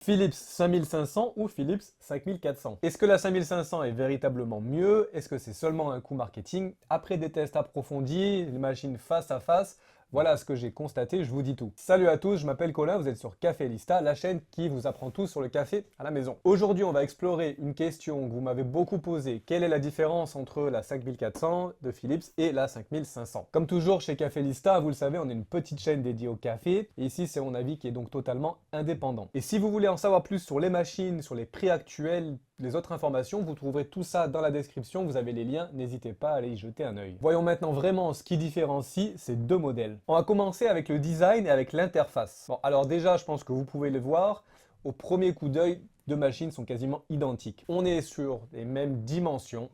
Philips 5500 ou Philips 5400. Est-ce que la 5500 est véritablement mieux? Est-ce que c'est seulement un coup marketing? Après des tests approfondis, les machines face à face, voilà ce que j'ai constaté, je vous dis tout. Salut à tous, je m'appelle Colin, vous êtes sur Café Lista, la chaîne qui vous apprend tout sur le café à la maison. Aujourd'hui, on va explorer une question que vous m'avez beaucoup posée. Quelle est la différence entre la 5400 de Philips et la 5500? Comme toujours chez Café Lista, vous le savez, on est une petite chaîne dédiée au café. Et ici, c'est mon avis qui est donc totalement indépendant. Et si vous voulez en savoir plus sur les machines, sur les prix actuels, les autres informations, vous trouverez tout ça dans la description, vous avez les liens, n'hésitez pas à aller y jeter un œil. Voyons maintenant vraiment ce qui différencie ces deux modèles. On va commencer avec le design et avec l'interface. Bon, alors déjà, je pense que vous pouvez le voir, au premier coup d'œil, deux machines sont quasiment identiques. On est sur les mêmes dimensions,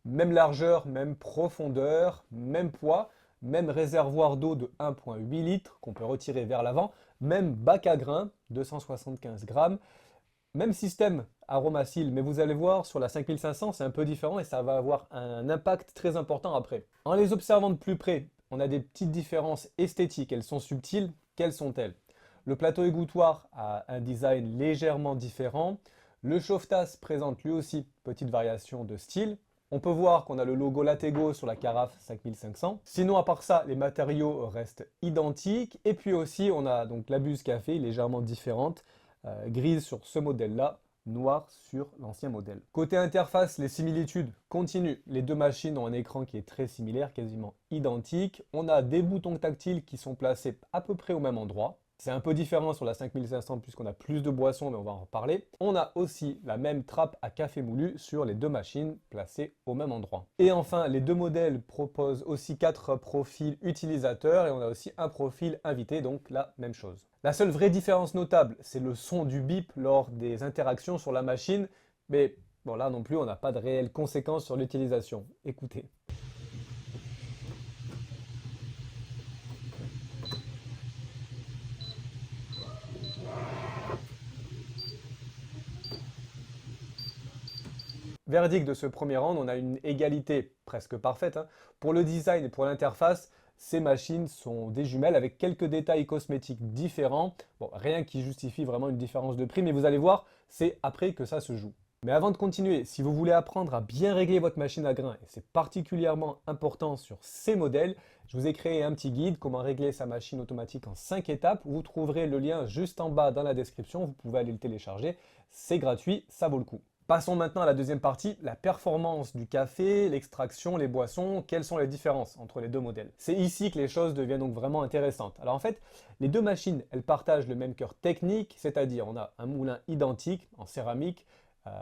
même largeur, même profondeur, même poids, même réservoir d'eau de 1,8 litres qu'on peut retirer vers l'avant, même bac à grains, 275 grammes, même système aromacile, mais vous allez voir, sur la 5500, c'est un peu différent et ça va avoir un impact très important après. En les observant de plus près, on a des petites différences esthétiques, elles sont subtiles. Quelles sont-elles? Le plateau égouttoir a un design légèrement différent. Le chauffe-tasse présente lui aussi petite variation de style. On peut voir qu'on a le logo Latego sur la carafe 5500. Sinon, à part ça, les matériaux restent identiques. Et puis aussi, on a donc la buse café légèrement différente, grise sur ce modèle-là, noir sur l'ancien modèle. Côté interface, les similitudes continuent. Les deux machines ont un écran qui est très similaire, quasiment identique. On a des boutons tactiles qui sont placés à peu près au même endroit. C'est un peu différent sur la 5500 puisqu'on a plus de boissons, mais on va en reparler. On a aussi la même trappe à café moulu sur les deux machines placées au même endroit. Et enfin, les deux modèles proposent aussi 4 profils utilisateurs et on a aussi un profil invité, donc la même chose. La seule vraie différence notable, c'est le son du bip lors des interactions sur la machine, mais bon là non plus, on n'a pas de réelles conséquences sur l'utilisation. Écoutez. Verdict de ce premier round, on a une égalité presque parfaite, hein. Pour le design et pour l'interface, ces machines sont des jumelles avec quelques détails cosmétiques différents. Bon, rien qui justifie vraiment une différence de prix, mais vous allez voir, c'est après que ça se joue. Mais avant de continuer, si vous voulez apprendre à bien régler votre machine à grains, et c'est particulièrement important sur ces modèles, je vous ai créé un petit guide, comment régler sa machine automatique en 5 étapes. Vous trouverez le lien juste en bas dans la description, vous pouvez aller le télécharger, c'est gratuit, ça vaut le coup. Passons maintenant à la deuxième partie, la performance du café, l'extraction, les boissons, quelles sont les différences entre les deux modèles? C'est ici que les choses deviennent donc vraiment intéressantes. Alors en fait, les deux machines, elles partagent le même cœur technique, c'est-à-dire on a un moulin identique en céramique,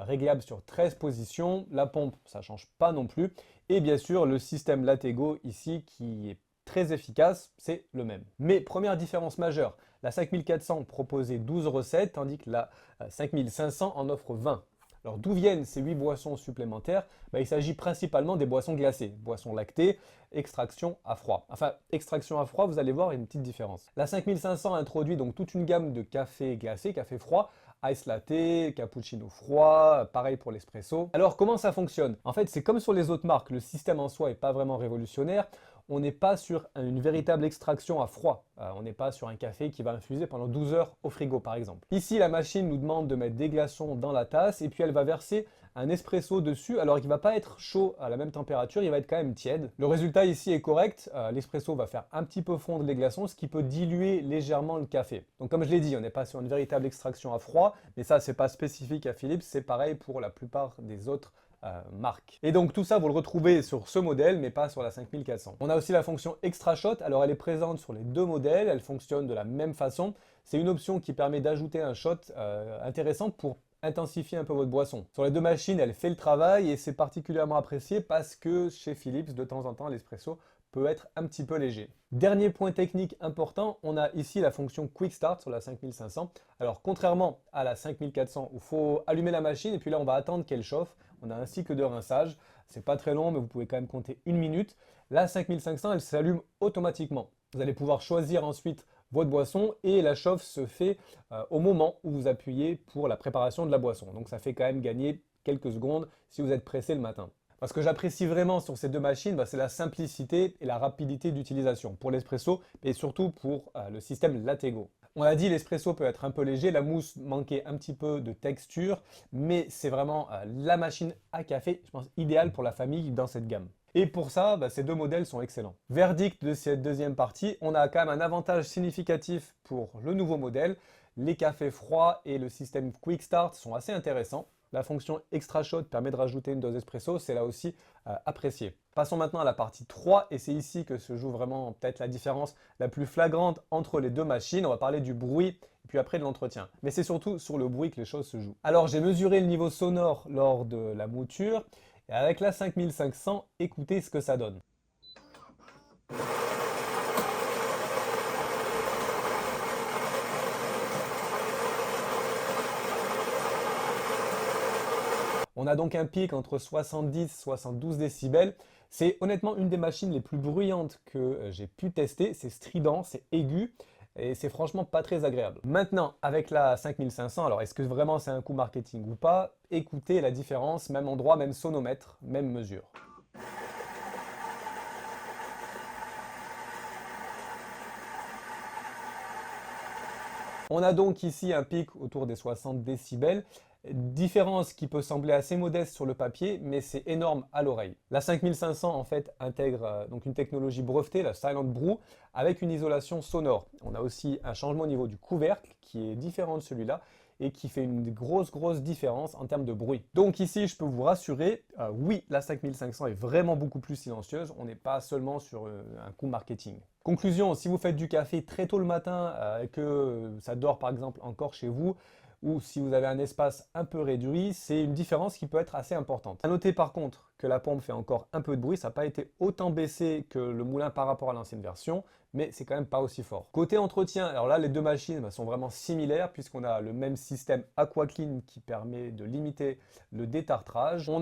réglable sur 13 positions, la pompe, ça ne change pas non plus, et bien sûr le système Latego ici qui est très efficace, c'est le même. Mais première différence majeure, la 5400 proposait 12 recettes, tandis que la 5500 en offre 20. Alors d'où viennent ces 8 boissons supplémentaires? Il s'agit principalement des boissons glacées, boissons lactées, extraction à froid. Enfin, extraction à froid, vous allez voir une petite différence. La 5500 introduit donc toute une gamme de café glacé, café froid, ice latte, cappuccino froid, pareil pour l'espresso. Alors comment ça fonctionne? En fait, c'est comme sur les autres marques, le système en soi n'est pas vraiment révolutionnaire. On n'est pas sur une véritable extraction à froid. On n'est pas sur un café qui va infuser pendant 12 heures au frigo par exemple. Ici, la machine nous demande de mettre des glaçons dans la tasse et puis elle va verser un espresso dessus. Alors il ne va pas être chaud à la même température, il va être quand même tiède. Le résultat ici est correct. L'espresso va faire un petit peu fondre les glaçons, ce qui peut diluer légèrement le café. Donc comme je l'ai dit, on n'est pas sur une véritable extraction à froid, mais ça c'est pas spécifique à Philips, c'est pareil pour la plupart des autres marque. Et donc tout ça, vous le retrouvez sur ce modèle, mais pas sur la 5400. On a aussi la fonction Extra Shot. Alors elle est présente sur les deux modèles, elle fonctionne de la même façon. C'est une option qui permet d'ajouter un shot intéressant pour intensifier un peu votre boisson. Sur les deux machines, elle fait le travail et c'est particulièrement apprécié parce que chez Philips, de temps en temps, l'espresso peut être un petit peu léger. Dernier point technique important, on a ici la fonction Quick Start sur la 5500. Alors contrairement à la 5400 où il faut allumer la machine et puis là on va attendre qu'elle chauffe, on a un cycle de rinçage, c'est pas très long mais vous pouvez quand même compter une minute. La 5500 elle s'allume automatiquement. Vous allez pouvoir choisir ensuite votre boisson et la chauffe se fait au moment où vous appuyez pour la préparation de la boisson. Donc ça fait quand même gagner quelques secondes si vous êtes pressé le matin. Ce que j'apprécie vraiment sur ces deux machines, c'est la simplicité et la rapidité d'utilisation pour l'espresso et surtout pour le système Latego. On l'a dit, l'espresso peut être un peu léger, la mousse manquait un petit peu de texture, mais c'est vraiment la machine à café, je pense, idéale pour la famille dans cette gamme. Et pour ça, ces deux modèles sont excellents. Verdict de cette deuxième partie, on a quand même un avantage significatif pour le nouveau modèle. Les cafés froids et le système Quick Start sont assez intéressants. La fonction extra chaude permet de rajouter une dose espresso, c'est là aussi apprécié. Passons maintenant à la partie 3 et c'est ici que se joue vraiment peut-être la différence la plus flagrante entre les deux machines. On va parler du bruit et puis après de l'entretien. Mais c'est surtout sur le bruit que les choses se jouent. Alors j'ai mesuré le niveau sonore lors de la mouture et avec la 5500, écoutez ce que ça donne. On a donc un pic entre 70 et 72 décibels. C'est honnêtement une des machines les plus bruyantes que j'ai pu tester. C'est strident, c'est aigu et c'est franchement pas très agréable. Maintenant, avec la 5500, alors est-ce que vraiment c'est un coup marketing ou pas? Écoutez la différence, même endroit, même sonomètre, même mesure. On a donc ici un pic autour des 60 décibels, différence qui peut sembler assez modeste sur le papier, mais c'est énorme à l'oreille. La 5500 en fait intègre donc une technologie brevetée, la Silent Brew, avec une isolation sonore. On a aussi un changement au niveau du couvercle qui est différent de celui-là et qui fait une grosse différence en termes de bruit. Donc ici, je peux vous rassurer, oui, la 5500 est vraiment beaucoup plus silencieuse. On n'est pas seulement sur un coup marketing. Conclusion, si vous faites du café très tôt le matin et que ça dort par exemple encore chez vous, ou si vous avez un espace un peu réduit, c'est une différence qui peut être assez importante. À noter par contre que la pompe fait encore un peu de bruit, ça n'a pas été autant baissé que le moulin par rapport à l'ancienne version, mais c'est quand même pas aussi fort. Côté entretien, alors là les deux machines sont vraiment similaires puisqu'on a le même système AquaClean qui permet de limiter le détartrage. On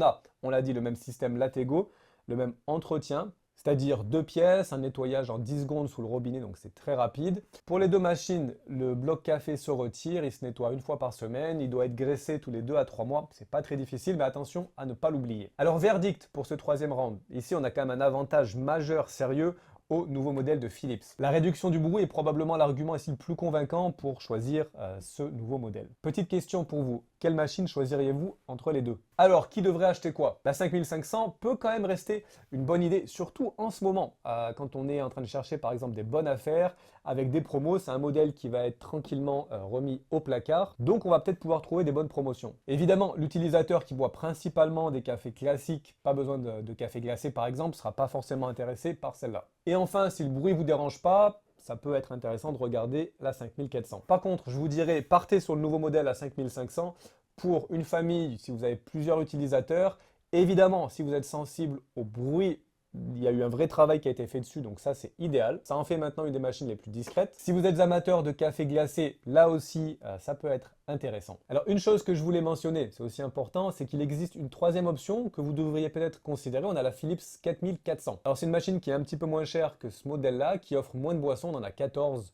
l'a dit, le même système Latego, le même entretien, c'est-à-dire 2 pièces, un nettoyage en 10 secondes sous le robinet, donc c'est très rapide. Pour les deux machines, le bloc café se retire, il se nettoie une fois par semaine, il doit être graissé tous les 2 à 3 mois, c'est pas très difficile, mais attention à ne pas l'oublier. Alors verdict pour ce troisième round, ici on a quand même un avantage majeur, sérieux, au nouveau modèle de Philips. La réduction du bruit est probablement l'argument ici le plus convaincant pour choisir ce nouveau modèle. Petite question pour vous, quelle machine choisiriez-vous entre les deux? Alors, qui devrait acheter quoi? La 5500 peut quand même rester une bonne idée, surtout en ce moment, quand on est en train de chercher par exemple des bonnes affaires, avec des promos, c'est un modèle qui va être tranquillement remis au placard, donc on va peut-être pouvoir trouver des bonnes promotions. Évidemment, l'utilisateur qui boit principalement des cafés classiques, pas besoin de café glacé par exemple, ne sera pas forcément intéressé par celle-là. Et enfin, si le bruit vous dérange pas, ça peut être intéressant de regarder la 5400. Par contre, je vous dirais, partez sur le nouveau modèle à 5500 pour une famille, si vous avez plusieurs utilisateurs. Évidemment, si vous êtes sensible au bruit, il y a eu un vrai travail qui a été fait dessus, donc ça c'est idéal. Ça en fait maintenant une des machines les plus discrètes. Si vous êtes amateur de café glacé, là aussi ça peut être intéressant. Alors une chose que je voulais mentionner, c'est aussi important, c'est qu'il existe une troisième option que vous devriez peut-être considérer. On a la Philips 4400. Alors c'est une machine qui est un petit peu moins chère que ce modèle-là, qui offre moins de boissons, on en a 14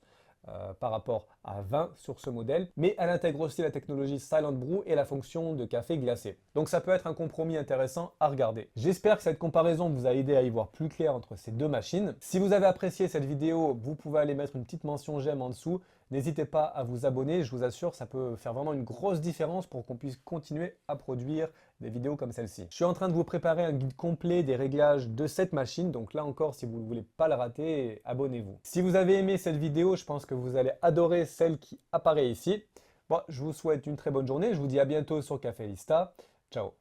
par rapport à 20 sur ce modèle, mais elle intègre aussi la technologie Silent Brew et la fonction de café glacé. Donc ça peut être un compromis intéressant à regarder. J'espère que cette comparaison vous a aidé à y voir plus clair entre ces deux machines. Si vous avez apprécié cette vidéo, vous pouvez aller mettre une petite mention j'aime en dessous. N'hésitez pas à vous abonner, je vous assure, ça peut faire vraiment une grosse différence pour qu'on puisse continuer à produire des vidéos comme celle-ci. Je suis en train de vous préparer un guide complet des réglages de cette machine, donc là encore, si vous ne voulez pas le rater, abonnez-vous. Si vous avez aimé cette vidéo, je pense que vous allez adorer celle qui apparaît ici. Bon, je vous souhaite une très bonne journée, je vous dis à bientôt sur Café Lista. Ciao.